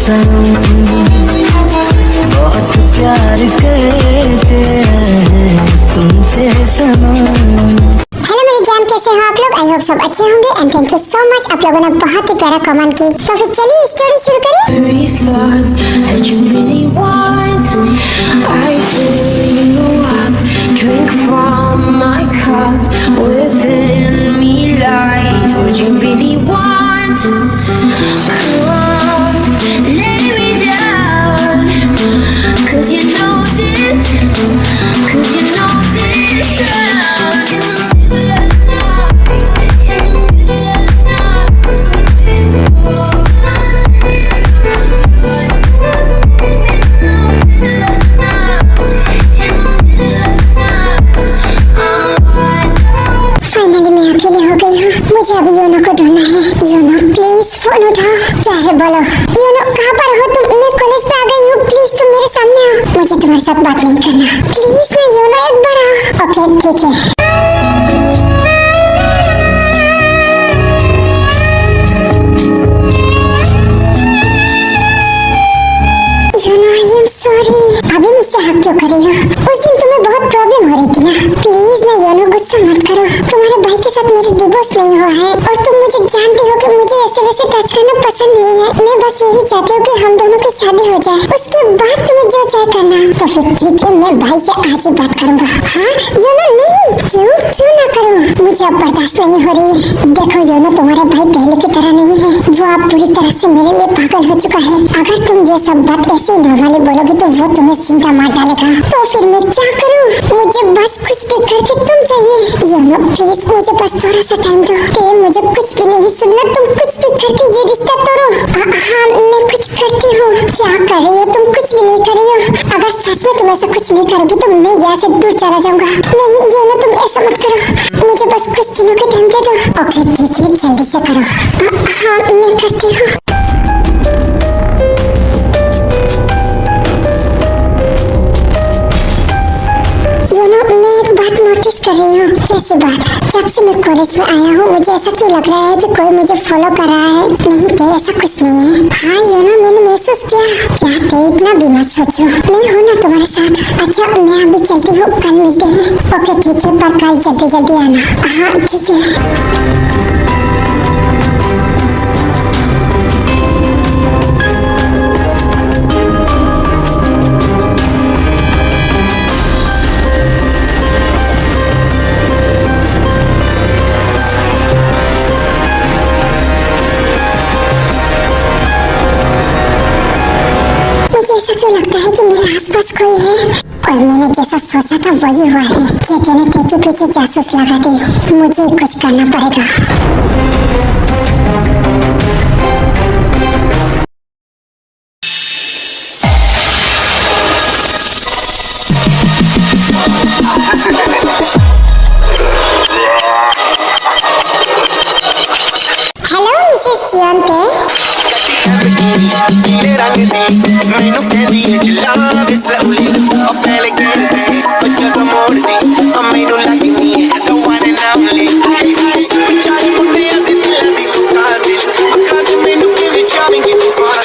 सनम, बहुत प्यार करते हैं तुमसे सनम। हेलो मेरी जान, कैसे हो आप लोग? आई होप सब अच्छे होंगे and thank you so much. आप लोगों ने बहुत ही प्यारा कमेंट की, तो फिर चलिए स्टोरी शुरू करें। Drink from my cup, within me lies what you really want. Come, lay me down, 'cause you know this, 'cause you know this. Finally मैं अकेली हो गई हूँ। मुझे अभी योनो को ढूंढना है। योनो प्लीज फोन उठाओ। क्या है बोलो। योनो कहाँ पर हो तुम? मैं कॉलेज पे आ गई हूँ, प्लीज तुम मेरे सामने आओ। मुझे तुम्हारे साथ बात नहीं करना, प्लीज ना योनो, एक बार आओ। ओके ठीक है। YONO I am sorry. अभी मुझसे हक क्यों कर रही हो? उस दिन तुम्हें बहुत प्रॉब्लम हो रही थी ना। प्लीज ना योनो, गुस्सा मत करो। तुम्हारे भाई के साथ मेरी डिवोर्स नहीं हुआ है और तुम मुझे जानती हो कि मुझे ऐसे वैसे टच करना पसंद नहीं है। मैं बस यही चाहती हूँ कि हम दोनों की शादी हो जाए, उसके बाद तुम्हें जो चाहे करना। तो फिर ठीक है, मैं भाई से आज ही बात करूँगा। हाँ योनो, नहीं क्यों ना करूँ? मुझे अब बर्दाश्त नहीं हो रही है। देखो योनो, तुम्हारा भाई पहले की तरह नहीं है। वो अब पूरी तरह से मेरे लिए पागल हो चुका है। अगर तुम ये सब बात ऐसे नॉर्मली बोलोगे तो वो तुम्हें जिंदा मार डालेगा। तो फिर मैं क्या करूँ? मुझे बस कुछ भी करके तुम चाहिए। योनो प्लीज मुझे बस थोड़ा सा टाइम दो। मुझे कुछ भी नहीं सुनना, तुम कुछ भी करके ये रिश्ता तोड़ो। हाँ मैं कुछ करती हूँ। क्या कर रही हो तुम? कुछ भी नहीं कर रही हो। अगर सच में तुम ऐसा कुछ नहीं करोगी तो मैं यहाँ से दूर चला जाऊंगा। नहीं योनो, तुम ऐसा मत करो। मुझे बस कुछ दिनों के टाइम दे दो। ओके ठीक है, जल्दी से करो। हाँ मैं करती हूँ। योनो मैं एक बात नोटिस कर रही हूँ। कैसी बात? जब से मैं कॉलेज में आया हूँ मुझे ऐसा क्यों लग रहा है कि कोई मुझे फॉलो कर रहा है। नहीं थे, ऐसा कुछ नहीं है। हाँ योनो, मैंने महसूस किया। क्या थे, इतना भी मत सोचो। मैं हूँ ना तुम्हारे साथ। अच्छा मैं अभी चलती हूँ, कल मिलते हैं। ओके ठीक है, पर कल जल्दी जल्दी आना। हाँ ठीक है। ऐसा क्यों लगता है कि मेरे आसपास कोई है? और मैंने जैसा सोचा था वही हुआ है। क्या कहने थे कि पीछे जासूस लगा दी। मुझे कुछ करना पड़ेगा। हेलो मिसेस जियोंते। ਮੈਨੂੰ ਕਹਿੰਦੀ ਏ ਚਲਾ ਦੇ slowly ਉਹ ਪਹਿਲੇ ਕਹਿੰਦੀ ਉਹ ਜਦੋਂ ਮੋੜਦੀ ਉਹ ਮੈਨੂੰ ਲੱਗਦੀ ਏ the one and only ਚਾਰੇ ਮੁੰਡਿਆਂ ਦੇ ਦਿਲਾਂ ਦੀ ਮੁਕਾਬਲੇ ਅੱਖਾਂ ਤੇ ਮੈਨੂੰ ਕਿਵੇਂ ਚਾਹੇਂਗੀ ਤੂੰ ਸਾਰਾ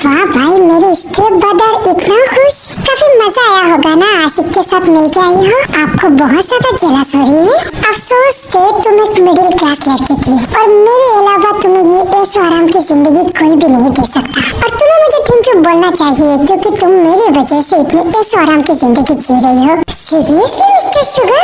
वाह भाई, मेरी स्टेप ब्रदर इतना खुश। काफी मजा आया होगा ना आशिक के साथ मिलके आई हो। आपको बहुत ज्यादा जेलस हो रही है। अफसोस थे तुम एक मिडिल क्लास लड़की थी और मेरे अलावा तुम्हें ये ऐशो आराम की जिंदगी कोई भी नहीं दे सकता। और तुम्हें मुझे थैंक यू बोलना चाहिए क्योंकि तुम मेरी वजह से इतनी ऐशो आराम की जिंदगी जी रही हो। Seriously mister sugar?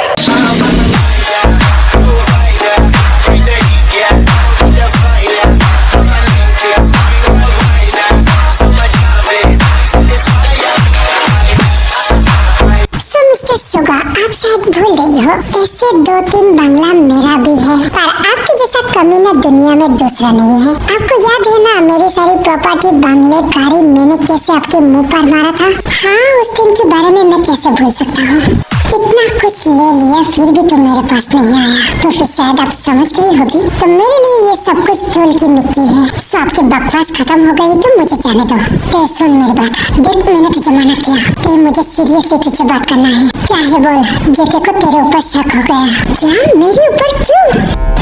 आप शायद भूल रही हो, ऐसे 2-3 बंगला मेरा भी है, पर आपके जैसा कमीना दुनिया में दूसरा नहीं है। आपको याद है ना मेरी सारी प्रॉपर्टी, बंगले, गाड़ी मैंने कैसे आपके मुंह पर मारा था? हाँ, उस दिन के बारे में मैं कैसे भूल सकता हूँ। इतना इतना कुछ ले लिया फिर भी तुम मेरे पास नहीं आया, तो फिर शायद आप समझ गई होगी तो मेरे लिए ये सब कुछ धूल की मिट्टी है। तो आपकी बकवास खत्म हो गई तो मुझे जाने दो। ते सुन मेरी बात, देख मैंने तुझे मना किया, ते मुझे सीरियसली तुझसे बात करना है। क्या है बोल। जेके को तेरे ऊपर शक हो गया। क्या मेरे ऊपर क्यों?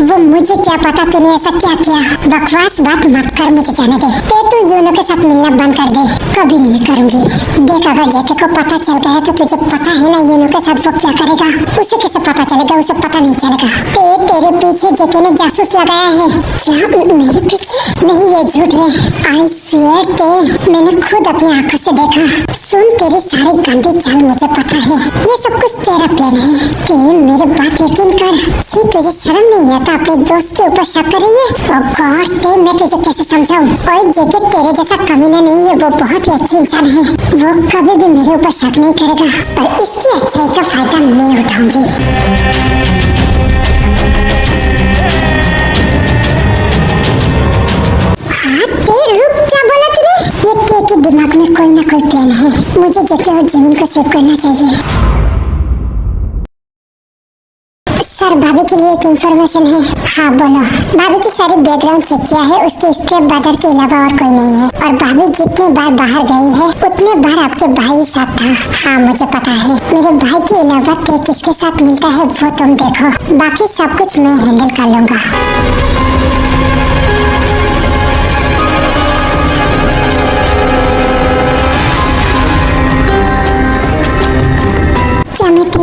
वो मुझे क्या पता तूने ऐसा क्या किया। बकवास बात मत कर, मुझे जाने दे। ते तू यूनो के साथ मिलना बंद कर दे। कभी नहीं करूंगी। देख अगर जेके को पता चल गया तो तुझे पता है ना यूनो के साथ वो क्या करेगा। उसे कैसे पता चलेगा, उसे पता नहीं चलेगा। तेरे पीछे जेके ने जासूस लगाया है। क्या मेरे पीछे? नहीं ये झूठ है। आई स्वेयर ते मैंने खुद अपनी आंखों से देखा। सुन तेरी सारी गंदी चाल मुझे पता है। ये सब कुछ तेरा प्लान है। ते मेरे बात यकीन कर। छी तुझे शर्म नहीं आता अपने दोस्त के ऊपर शक कर रही है। ओह गॉड ते मैं तुझे कैसे समझाऊं। और जेके तेरे जैसा कमीना नहीं है, वो बहुत ही अच्छी इंसान है। वो कभी भी मेरे ऊपर शक नहीं करेगा, पर इसकी अच्छाई का फायदा मैं उठाऊंगी। हाँ ते रुक, क्या बोला तूने? ये ते के दिमाग में कोई ना कोई प्लान है। मुझे जेके और जिमिन को सेव करना चाहिए। सर भाभी के लिए एक इन्फॉर्मेशन है। हाँ बोलो। भाभी की सारी बैकग्राउंड चेक किया है, उसके स्टेप ब्रदर के अलावा और कोई नहीं है। और भाभी जितने बार बाहर गई है उतने बार आपके भाई साथ था। हाँ मुझे पता है। मेरे भाई के अलावा ते किसके साथ मिलता है वो तुम देखो, बाकी सब कुछ मैं हैंडल कर लूंगा।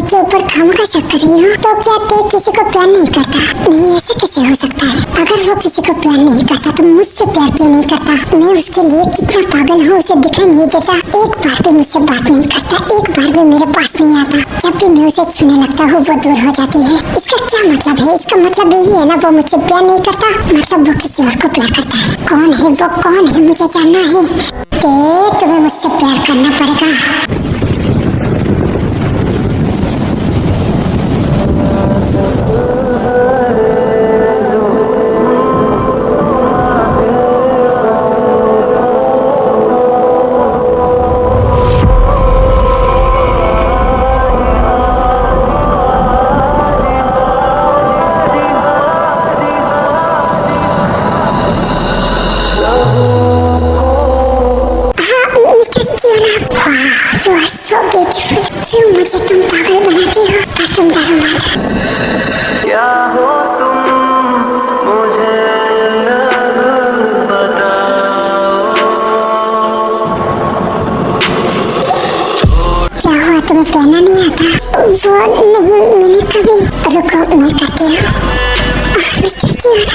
के ऊपर खाम का शक कर रही हूँ तो क्या ते किसी को प्यार नहीं करता? नहीं ऐसे कैसे हो सकता है? अगर वो किसी को प्यार नहीं करता तो मुझसे प्यार क्यों नहीं करता? मैं उसके लिए कितना पागल हूँ उसे दिखाई नहीं देता। एक बार भी मुझसे बात नहीं करता, एक बार भी मेरे पास नहीं आता। जब भी मैं उसे छूने लगता हूँ वो दूर हो जाती है। इसका क्या मतलब है? इसका मतलब यही है ना वो मुझसे प्यार नहीं करता, मतलब वो किसी और को प्यार करता है। कौन है वो, कौन है मुझे जानना है। ते तुम्हें मुझसे प्यार करना पड़ेगा। तुम्हें कहना नहीं आता? वो नहीं, मैंने कभी। रुको मैं करती हूँ। मिस्टर जीवन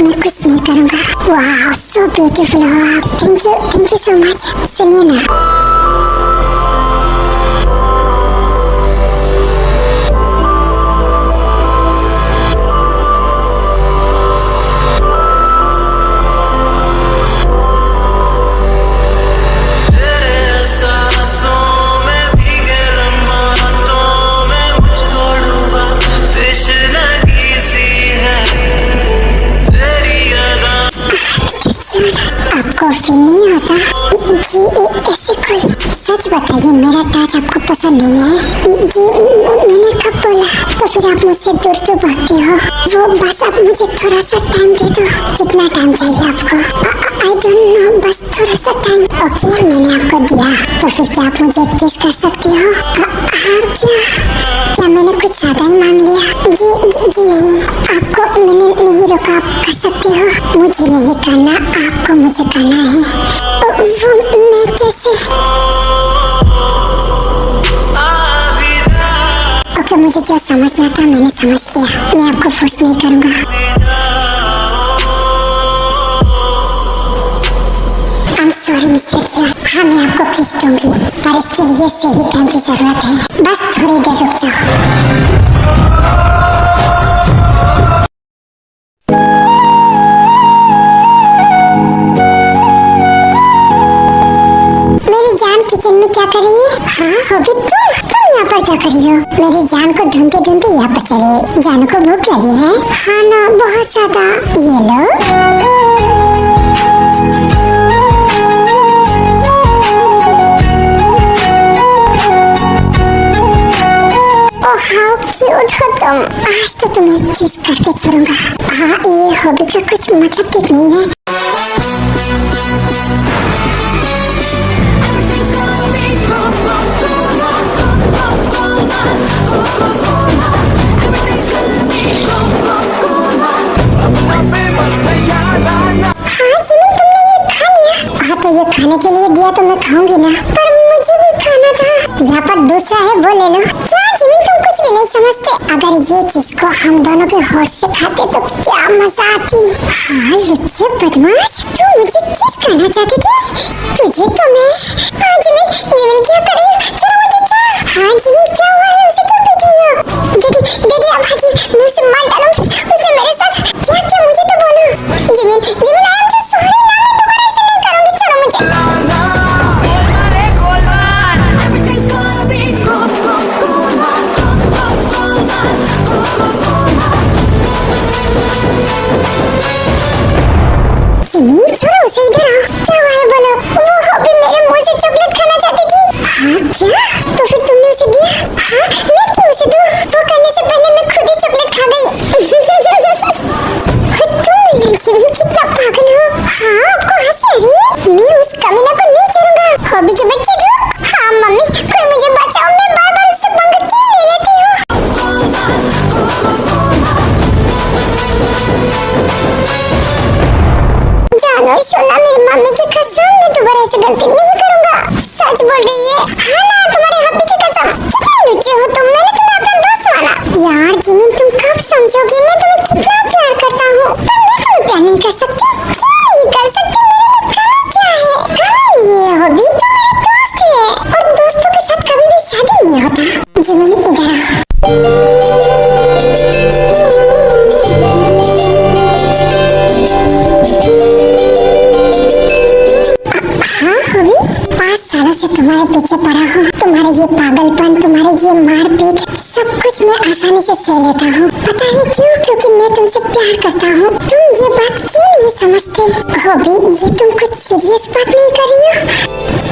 मैं कुछ नहीं करूँगा। वाह सो ब्यूटीफुल हो आप। Thank you so much. सुनिए ना, आपको फील नहीं होता जी ऐसे कोई? सच बताइए मेरा टच आपको पसंद नहीं है? जी मैंने कब बोला? तो फिर आप मुझसे दूर क्यों भागते हो? वो बस आप मुझे थोड़ा सा टाइम दे दो। कितना टाइम चाहिए आपको? आई डोंट नो, बस थोड़ा सा टाइम। ओके मैंने आपको दिया, तो फिर क्या आप मुझे किस कर सकते हो? हाँ क्या मैंने कुछ ज्यादा ही मांग लिया? जी नहीं, आपको मैंने नहीं रोका, आप कर सकते हो। मुझे नहीं करना, आपको मुझे करना है। वो मैं कैसे? ओके मुझे जो समझना था मैंने समझ लिया, मैं आपको फोर्स नहीं करूँगा। I'm sorry मिस्टर जिया। हाँ मैं आपको किस दूंगी, पर इसके लिए सही टाइम की जरूरत है। बस थोड़ी देर रुक जाओ। मेरी जान किचन में क्या कर रही है? हाँ अभी तुम यहाँ पर क्या ढूंढते ढूंढते यहाँ पर चले। जानू को भूख लगी है, खाना बहुत ज्यादा। ये लो। ओह हाउ क्यूट हो तुम। आज तो तुम्हें किस करके छोड़ूंगा। हाँ, ये हॉबी का कुछ मतलब ठीक नहीं है। तो ये खाने के लिए दिया तो मैं खाऊंगी ना, पर मुझे भी खाना था। यहाँ पर दूसरा है, वो ले लो। क्या जिमिन, तुम कुछ भी नहीं समझते। अगर ये चीज को हम दोनों के होश से खाते तो क्या मजा आती। हाँ लुच्चे बदमाश, तू मुझे किस खाना चाहती थी? तुझे तो मैं। हाँ जिमिन, जिमिन क्या कर रही हो? जरा मुझे चाह। हाँ जिमिन, क्या हुआ है? उसे क्यों पीट रही हो? दीदी अब भागी, मैं उसे मार डालूंगी। उसने मेरे साथ क्या किया मुझे तो बोलो। Jimin, Jimin I am so sorry ना, मैं दोबारा ऐसे नहीं करूंगी। चलो मुझे। जिमिन छोड़ो उसे, इधर आओ। क्या हुआ है बोलो। वो हॉबी मेरे मुंह से चॉकलेट खाना चाहती थी। हाँ क्या? तो फिर तुमने उसे दिया? हाँ, मैं क्यों उसे दूं? वो करने से पहले मैं खुद ही चॉकलेट खा गई। तुम जिमिन कितना पागल हो। हाँ आपको हंसी आ रही है? मैं उस कमीना को नहीं छोड़ूंगा। हॉबी के बच्चे रुक। हाँ मम्मी, कोई मुझे बचाओ। मैं बार बार उससे पंगा क्यों ले लेती हूँ? जानो सोना, मेरी मम्मी की कसम, मैं दोबारा ऐसी गलती नहीं करूंगा। सच बोल रही है। हाँ ना, तुम्हारे हब्बी की कसम। कितने लुच्चे हो तुम, मैंने तुम्हें अपना दोस्त माना। यार जिमिन, तुम कब समझोगी मैं तुम्हें कितना प्यार करता हूँ। पर मैं तुम्हें प्यार नहीं कर सकती। क्यों नहीं कर सकती? मेरे में कमी क्या है? कमी नहीं है हॉबी, तुम मेरा दोस्त है और दोस्तों के साथ कभी भी शादी नहीं होता। जिमिन इधर आओ। तुम्हारे पीछे पड़ा हूँ। तुम्हारे ये पागलपन, तुम्हारे ये मारपीट, सब कुछ मैं आसानी से सह लेता हूँ। पता है क्यों? क्योंकि मैं तुमसे प्यार करता हूँ। तुम ये बात क्यों नहीं समझते? हॉबी, ये तुम कुछ सीरियस बात नहीं कर रही हो?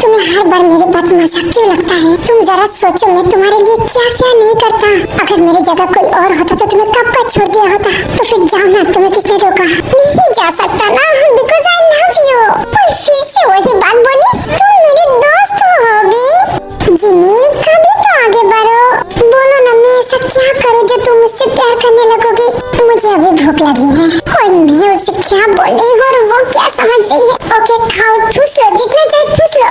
तुम्हें हर बार मेरी बात मजाक क्यों लगता है? तुम जरा सोचो, मैं तुम्हारे लिए क्या क्या नहीं करता। अगर मेरी जगह कोई और होता तो तुम्हें कब का छोड़ दिया होता। तो फिर जाओ ना, तुम्हें किसने रोका? नहीं जा सकता ना, बिकॉज आई लव यू। फिर से वही बात बोली। तुम मेरे दोस्त हो हॉबी। जिमिन कभी तो आगे बढ़ो। बोलो ना, मैं ऐसा क्या करूँ जो तुम मुझसे प्यार करने लगोगी? मुझे अभी भूख लगी है और मैं उसे क्या बोल रही हूँ और वो क्या समझ रही है। ओके खाओ, ठूस लो, जितना चाहे ठूस लो।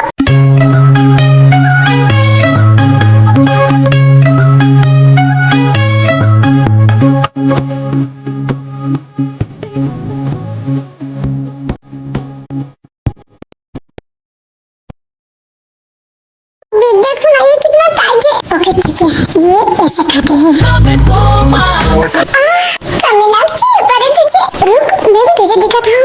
देखो ना, ये कितना टाइट है। ओके ठीक है, ये ऐसे खाते हैं। कमीना क्यों करे तुझे? रुक, मैं भी तुझे दिखाता हूँ।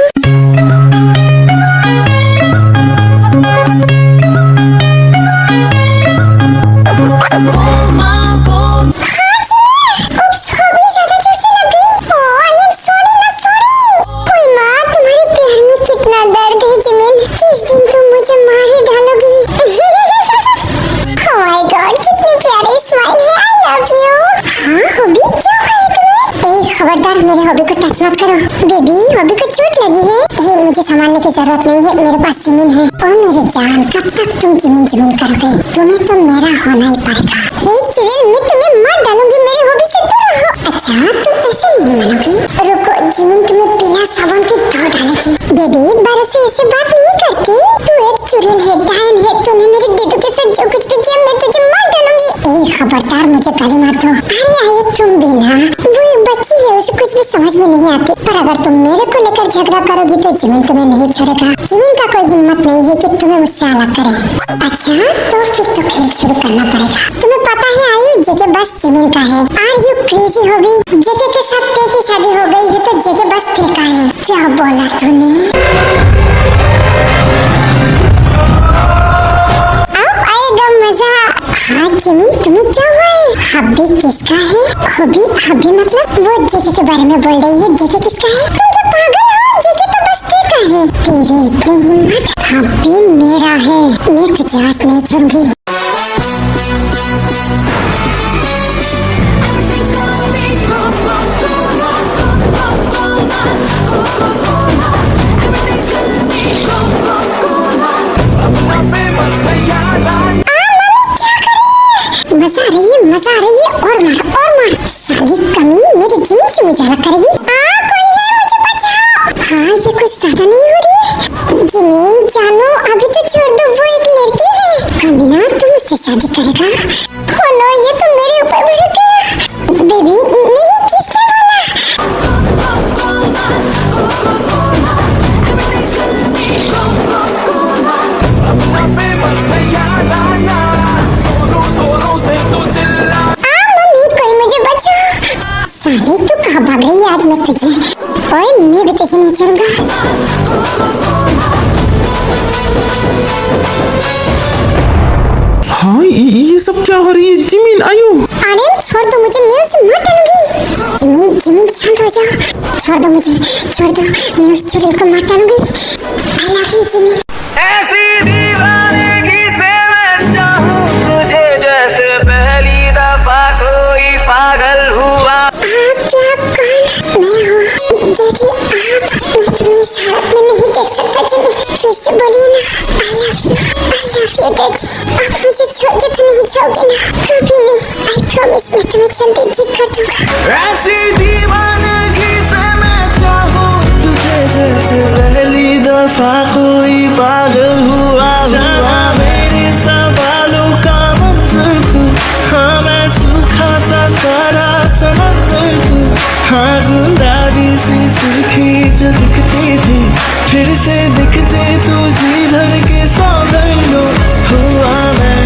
खबरदार मेरे हॉबी को टच मत करो। बेबी, हॉबी को चोट लगी है। हे, मुझे संभालने की जरूरत नहीं है, मेरे पास जिमिन है। ओ मेरे जान, कब तक तुम जिमिन जिमिन करोगे? तुम्हें तो मेरा होना ही पड़ेगा। हे चुड़ैल, मैं तुम्हें मार डालूंगी। मेरी हॉबी से दूर रहो। अच्छा, तुम ऐसे नहीं मानोगी। रुको, जिमिन तुम्हें बिना साबुन के धो डालेगी। बेबी, बार से ऐसे बात नहीं करती। तू एक चुड़ैल है, डायन है। तूने मेरे बेटू के साथ जो कुछ भी किया, मैं तुझे मार डालूंगी। ए खबरदार, मुझे गाली मत दो। अरे आइए, तुम भी ना, वो एक बच्ची है, उसे कुछ भी समझ में नहीं आती। पर अगर तुम मेरे को लेकर झगड़ा करोगी तो जिमिन तुम्हें नहीं छोड़ेगा। जिमिन का कोई हिम्मत नहीं है कि तुम्हें मुझसे अलग करे। अच्छा, तो फिर तो खेल शुरू करना पड़ेगा। तुम्हें पता है आयु, जेके बस जिमिन का है। Are you crazy Hobi? JK के साथ ते की शादी हो गई है तो जेके बस ते का है। क्या बोला तूने? अब आएगा मजा। हाँ जिमिन, तुम्हें क्या हुआ है? हॉबी किसका है? अभी मतलब वो जेके के बारे में बोल रही है। जेके किसका है? तुम क्या पागल हो? जेके तो बस्ती का है। तेरी इतनी हिम्मत? अभी मेरा है, मैं तुझे आज नहीं छोड़ूंगी। मजा आ रही है और मार साली कमीनी मेरी जमीन से मुझे अलग करेगी। कोई है, मुझे बचाओ। हाँ ये कुछ ज्यादा नहीं हो रही। जमीन जानो अभी तो छोड़ दो, वो एक लड़की है। कमीना तुम उससे शादी करेगा? ओ नो, ये तो मेरे ऊपर भड़क गया। बेबी नहीं, किसने बोला? साली तू कहाँ भाग रही है? आज मैं तुझे, ओए मैं भी तुझे नहीं छोड़ूंगा। हाँ ये सब क्या हो रही है? जिमिन आयु। अरे छोड़ दो मुझे, मैं उसे मार डालूंगी। जिमिन शांत हो जाओ, छोड़ दो मुझे, छोड़ दो, मैं उस चुड़ैल को मार डालूंगी। I love you Jimin. ऐसी दीवानगी से मैं चाहूं तुझे जैसे पहली दफा कोई पागल हुआ। आप क्या कौन? मैं हूँ देखिए आप, मैं तुम्हें इस हालत में नहीं देख सकता जिमिन। फिर से बोलिए ना, आई लव यू देखिए। आप मुझे छोड़ के तो नहीं जाओगे ना? कभी नहीं, आई प्रॉमिस मैं तुम्हें जल्दी ठीक कर दूंगा। ऐसी दीवानगी से मैं चाहूं तुझे जैसे पहली दफा कोई पागल हुआ। जाना मेरे सवालों का मंजर तू, हाँ मैं सूखा सा सारा समंदर तू। हाँ गुलाबी सी सुर्खी जो दिखती थी, फिर से दिख जे तू जी भर के सौंदर्य हुआ मैं